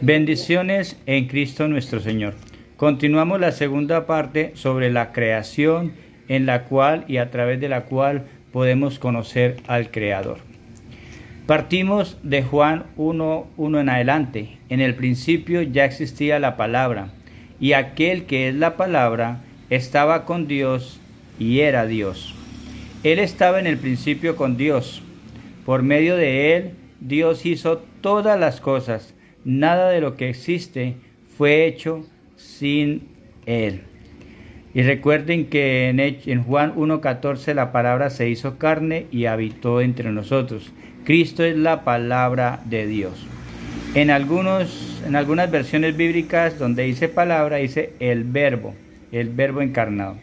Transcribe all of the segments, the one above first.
Bendiciones en Cristo nuestro Señor. Continuamos la segunda parte sobre la creación en la cual y a través de la cual podemos conocer al Creador. Partimos de Juan 1:1 en adelante. En el principio ya existía la palabra, y aquel que es la palabra estaba con Dios y era Dios. Él estaba en el principio con Dios. Por medio de él, Dios hizo todas las cosas. Nada de lo que existe fue hecho sin él. Y recuerden que en Juan 1:14 la palabra se hizo carne y habitó entre nosotros. Cristo es la palabra de Dios. En algunas versiones bíblicas donde dice palabra, dice el verbo encarnado.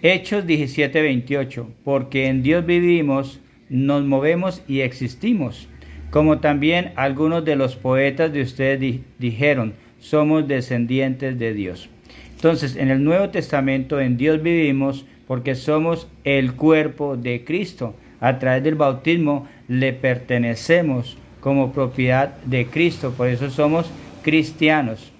Hechos 17:28, porque en Dios vivimos, nos movemos y existimos. Como también algunos de los poetas de ustedes dijeron, somos descendientes de Dios. Entonces, en el Nuevo Testamento, en Dios vivimos porque somos el cuerpo de Cristo. A través del bautismo le pertenecemos como propiedad de Cristo, por eso somos cristianos.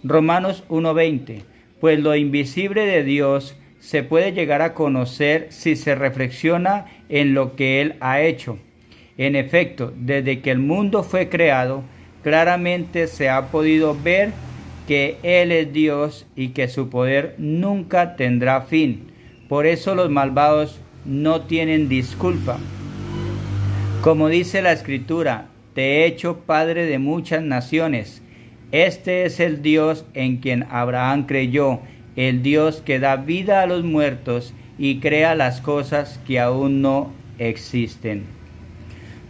Romanos 1:20, pues lo invisible de Dios se puede llegar a conocer si se reflexiona en lo que Él ha hecho. En efecto, desde que el mundo fue creado, claramente se ha podido ver que Él es Dios y que su poder nunca tendrá fin. Por eso los malvados no tienen disculpa. Como dice la Escritura, te he hecho padre de muchas naciones. Este es el Dios en quien Abraham creyó, el Dios que da vida a los muertos y crea las cosas que aún no existen.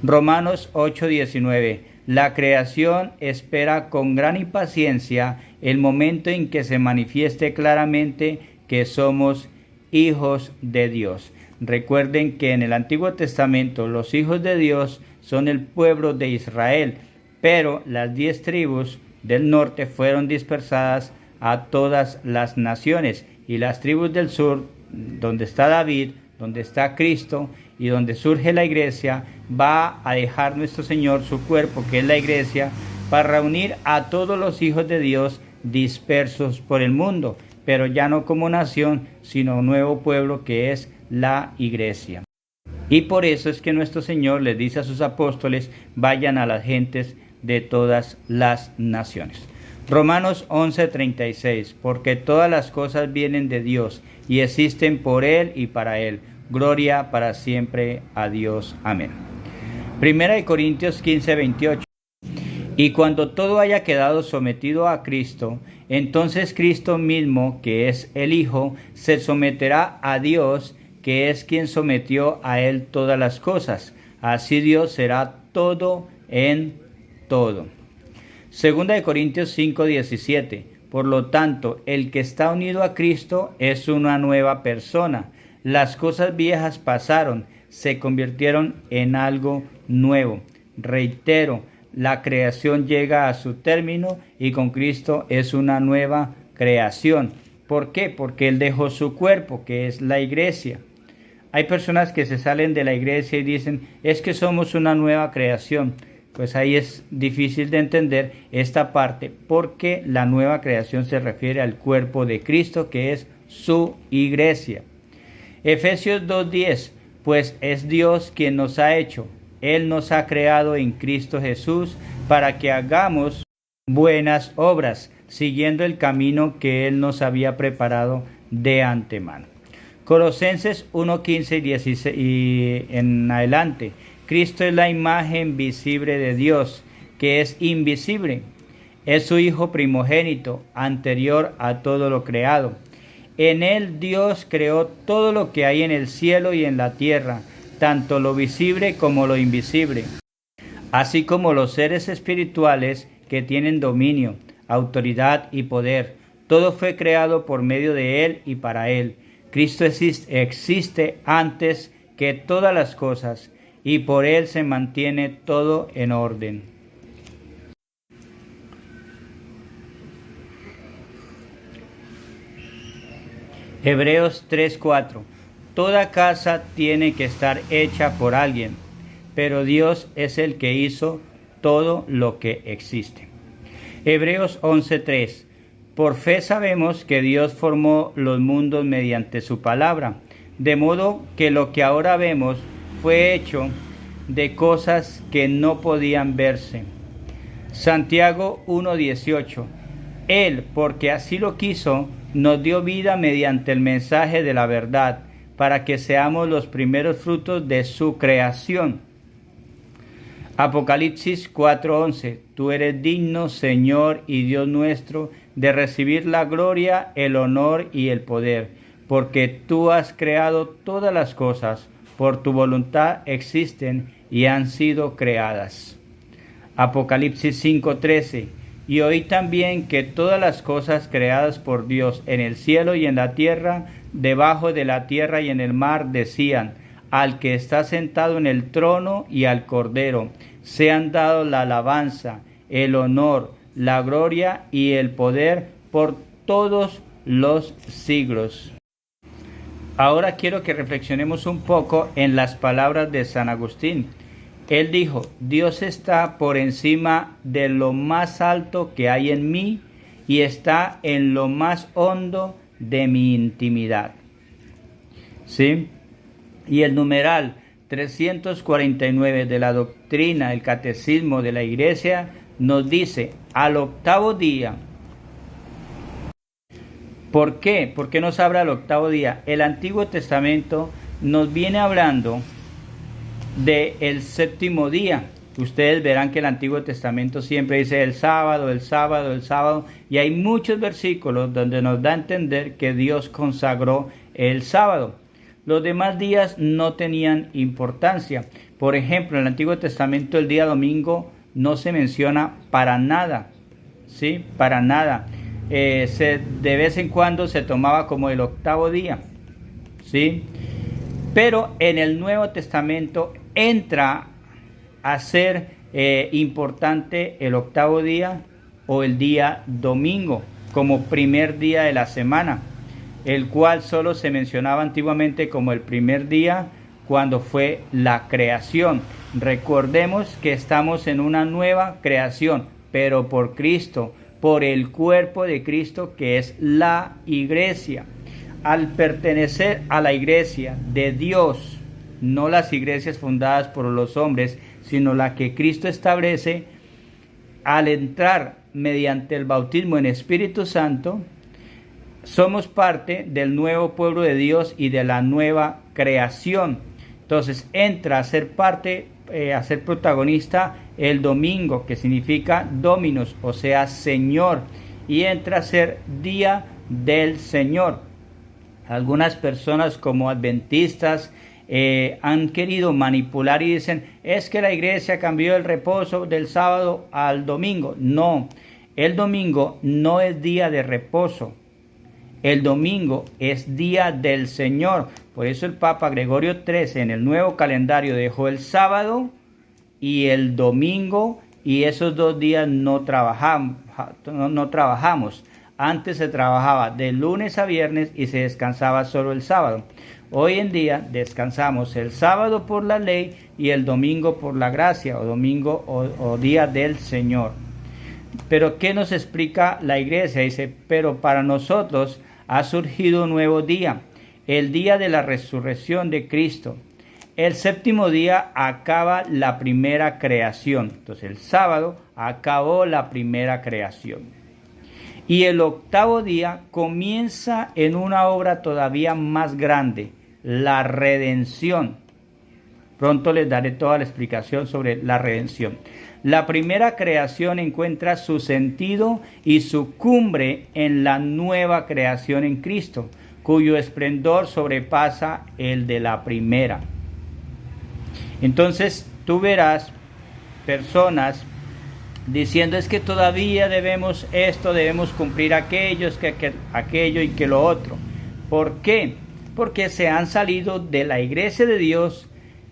Romanos 8:19. La creación espera con gran impaciencia el momento en que se manifieste claramente que somos hijos de Dios. Recuerden que en el Antiguo Testamento los hijos de Dios son el pueblo de Israel, pero las 10 tribus del norte fueron dispersadas a todas las naciones, y las tribus del sur, donde está David, donde está Cristo y donde surge la iglesia, va a dejar nuestro Señor su cuerpo, que es la iglesia, para reunir a todos los hijos de Dios dispersos por el mundo, pero ya no como nación, sino un nuevo pueblo que es la iglesia. Y por eso es que nuestro Señor les dice a sus apóstoles, vayan a las gentes de todas las naciones. Romanos 11:36, porque todas las cosas vienen de Dios y existen por Él y para Él. Gloria para siempre a Dios. Amén. Primera de Corintios 15:28. Y cuando todo haya quedado sometido a Cristo, entonces Cristo mismo, que es el Hijo, se someterá a Dios, que es quien sometió a Él todas las cosas. Así Dios será todo en todo. Segunda de Corintios 5:17. Por lo tanto, el que está unido a Cristo es una nueva persona. Las cosas viejas pasaron, se convirtieron en algo nuevo. Reitero, la creación llega a su término y con Cristo es una nueva creación. ¿Por qué? Porque Él dejó su cuerpo, que es la iglesia. Hay personas que se salen de la iglesia y dicen, es que somos una nueva creación. Pues ahí es difícil de entender esta parte, porque la nueva creación se refiere al cuerpo de Cristo, que es su iglesia. Efesios 2:10, pues es Dios quien nos ha hecho. Él nos ha creado en Cristo Jesús para que hagamos buenas obras, siguiendo el camino que Él nos había preparado de antemano. Colosenses 1:15 y 16 y en adelante. Cristo es la imagen visible de Dios, que es invisible. Es su Hijo primogénito, anterior a todo lo creado. En Él Dios creó todo lo que hay en el cielo y en la tierra, tanto lo visible como lo invisible, así como los seres espirituales que tienen dominio, autoridad y poder. Todo fue creado por medio de Él y para Él. Cristo existe antes que todas las cosas, y por Él se mantiene todo en orden. Hebreos 3:4. Toda casa tiene que estar hecha por alguien, pero Dios es el que hizo todo lo que existe. Hebreos 11:3. Por fe sabemos que Dios formó los mundos mediante su palabra, de modo que lo que ahora vemos fue hecho de cosas que no podían verse. Santiago 1:18. Él, porque así lo quiso, nos dio vida mediante el mensaje de la verdad, para que seamos los primeros frutos de su creación. Apocalipsis 4:11. Tú eres digno, Señor y Dios nuestro, de recibir la gloria, el honor y el poder, porque tú has creado todas las cosas, por tu voluntad existen y han sido creadas. Apocalipsis 5:13. Y oí también que todas las cosas creadas por Dios en el cielo y en la tierra, debajo de la tierra y en el mar, decían: al que está sentado en el trono y al Cordero, sean dados la alabanza, el honor, la gloria y el poder por todos los siglos. Ahora quiero que reflexionemos un poco en las palabras de San Agustín. Él dijo: Dios está por encima de lo más alto que hay en mí y está en lo más hondo de mi intimidad. ¿Sí? Y el numeral 349 de la doctrina del Catecismo de la Iglesia nos dice: al octavo día. ¿Por qué? ¿Por qué nos habla del octavo día? El Antiguo Testamento nos viene hablando del séptimo día. Ustedes verán que el Antiguo Testamento siempre dice el sábado, el sábado, el sábado, y hay muchos versículos donde nos da a entender que Dios consagró el sábado. Los demás días no tenían importancia. Por ejemplo, en el Antiguo Testamento el día domingo no se menciona para nada, ¿sí? Para nada. De vez en cuando se tomaba como el octavo día, ¿sí? Pero en el Nuevo Testamento entra a ser importante el octavo día o el día domingo como primer día de la semana, el cual solo se mencionaba antiguamente como el primer día cuando fue la creación. Recordemos que estamos en una nueva creación, pero por Cristo, por el cuerpo de Cristo que es la iglesia. Al pertenecer a la iglesia de Dios, no las iglesias fundadas por los hombres, sino la que Cristo establece, al entrar mediante el bautismo en Espíritu Santo, somos parte del nuevo pueblo de Dios y de la nueva creación. Entonces entra a ser parte, a ser protagonista el domingo, que significa Dominus, o sea, Señor, y entra a ser día del Señor. Algunas personas como adventistas han querido manipular y dicen: es que la iglesia cambió el reposo del sábado al domingo. No, el domingo no es día de reposo. El domingo es día del Señor. Por eso el Papa Gregorio XIII en el nuevo calendario dejó el sábado y el domingo, y esos 2 días no trabajamos. Antes se trabajaba de lunes a viernes y se descansaba solo el sábado. Hoy en día descansamos el sábado por la ley y el domingo por la gracia, o domingo o día del Señor. Pero ¿qué nos explica la iglesia? Dice: pero para nosotros ha surgido un nuevo día, el día de la resurrección de Cristo. El séptimo día acaba la primera creación. Entonces el sábado acabó la primera creación. Y el octavo día comienza en una obra todavía más grande, la redención. Pronto les daré toda la explicación sobre la redención. La primera creación encuentra su sentido y su cumbre en la nueva creación en Cristo, cuyo esplendor sobrepasa el de la primera. Entonces tú verás personas diciendo: es que todavía debemos esto, debemos cumplir aquello y que lo otro. ¿Por qué? Porque se han salido de la iglesia de Dios,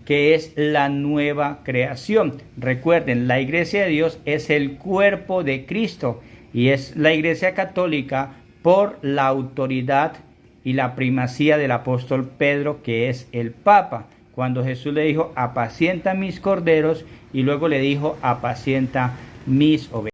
que es la nueva creación. Recuerden, la iglesia de Dios es el cuerpo de Cristo y es la iglesia católica por la autoridad y la primacía del apóstol Pedro, que es el Papa. Cuando Jesús le dijo: apacienta mis corderos, y luego le dijo: apacienta mis ovejas.